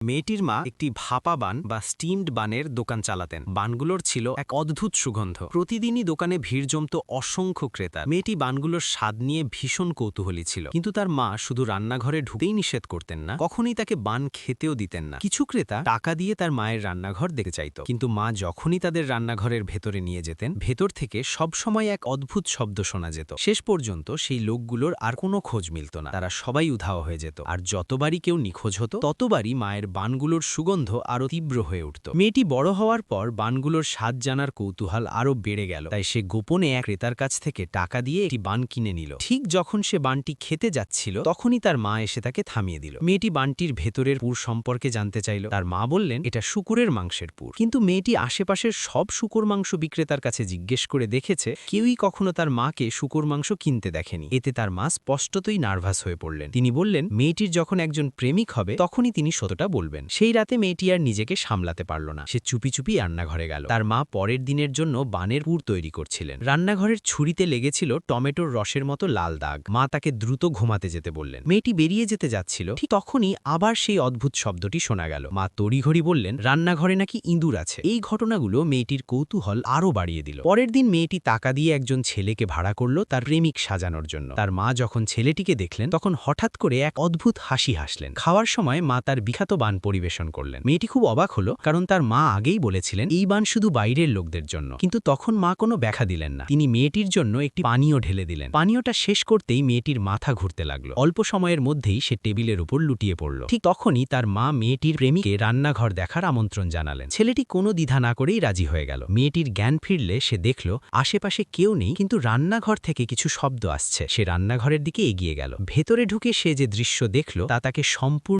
মেয়েটির মা একটি ভাপা বান বা স্টিমড বানের দোকান চালাতেন। বানগুলোর ছিল এক অদ্ভুত সুগন্ধ। প্রতিদিনই দোকানে ভিড় জমত অসংখ্য ক্রেতা। মেয়েটি বানগুলোর স্বাদ নিয়ে ভীষণ কৌতূহলী ছিল, কিন্তু তার মা শুধু রান্নাঘরে ঢুকতেই নিষেধ করতেন না, কখনই তাকে বান খেতেও দিতেন না। কিছু ক্রেতা টাকা দিয়ে তার মায়ের রান্নাঘর দেখতে চাইত, কিন্তু মা যখনই তাদের রান্নাঘরের ভেতরে নিয়ে যেতেন, ভেতর থেকে সবসময় এক অদ্ভুত শব্দ শোনা যেত। শেষ পর্যন্ত সেই লোকগুলোর আর কোনো খোঁজ মিলত না, তারা সবাই উধাও হয়ে যেত। আর যতবারই কেউ নিখোঁজ হতো, ততবারই মায়ের বানগুলোর সুগন্ধ আরও তীব্র হয়ে উঠত। মেয়েটি বড় হওয়ার পর বানগুলোর স্বাদ জানার কৌতূহল আরও বেড়ে গেল, তাই সে গোপনে এক ক্রেতার কাছ থেকে টাকা দিয়ে একটি বান কিনে নিল। ঠিক যখন সে বানটি খেতে যাচ্ছিল, তখনই তার মা এসে তাকে থামিয়ে দিল। মেয়েটি বানটির ভেতরের পুর সম্পর্কে জানতে চাইল। তার মা বললেন এটা শূকরের মাংসের পুর। কিন্তু মেয়েটি আশেপাশের সব শূকর মাংস বিক্রেতার কাছে জিজ্ঞেস করে দেখেছে, কেউই কখনো তার মাকে শূকর মাংস কিনতে দেখেনি। এতে তার মা স্পষ্টতই নার্ভাস হয়ে পড়লেন। তিনি বললেন মেয়েটির যখন একজন প্রেমিক হবে, তখনই তিনি সত্যটা বলবেন। সেই রাতে মেয়েটি আর নিজেকে সামলাতে পারল না, সে চুপি চুপি রান্নাঘরে গেল। তার মা পরের দিনের জন্য বানের পুর তৈরি করছিলেন। রান্নাঘরের ছুরিতে লেগেছিল টমেটোর রসের মতো লাল দাগ। মা তাকে দ্রুত ঘুমাতে যেতে বললেন। মেয়েটি বেরিয়ে যেতে যাচ্ছিল, ঠিক তখনই আবার সেই অদ্ভুত শব্দটি শোনা গেল। মা তড়িঘড়ি বললেন রান্নাঘরে নাকি ইঁদুর আছে। এই ঘটনাগুলো মেয়েটির কৌতূহল আরও বাড়িয়ে দিল। পরের দিন মেয়েটি টাকা দিয়ে একজন ছেলেকে ভাড়া করল তার প্রেমিক সাজানোর জন্য। তার মা যখন ছেলেটিকে দেখলেন, তখন হঠাৎ করে এক অদ্ভুত হাসি হাসলেন। খাওয়ার সময় মা তার বিখ্যাত বান পরিবেশন করলেন। মেয়েটি খুব অবাক হলো, কারণ তার মা আগেই বলেছিলেন এই বান শুধু বাইরের লোকদের জন্য। কিন্তু তখন মা কোনো ব্যাখ্যা দিলেন না। তিনি মেয়েটির জন্য একটি পানীয় ঢেলে দিলেন। পানীয়টা শেষ করতেই মেয়েটির মাথা ঘুরতে লাগলো। অল্প সময়ের মধ্যেই সে টেবিলের উপর লুটিয়ে পড়ল। ঠিক তখনই তার মা মেয়েটির প্রেমিককে রান্নাঘর দেখার আমন্ত্রণ জানালেন। ছেলেটি কোনো দ্বিধা না করেই রাজি হয়ে গেল। মেয়েটির জ্ঞান ফিরলে সে দেখল আশেপাশে কেউ নেই, কিন্তু রান্নাঘর থেকে কিছু শব্দ আসছে। সে রান্নাঘরের দিকে এগিয়ে গেল। ভেতরে ঢুকে সে যে দৃশ্য দেখল তা তাকে সম্পূর্ণ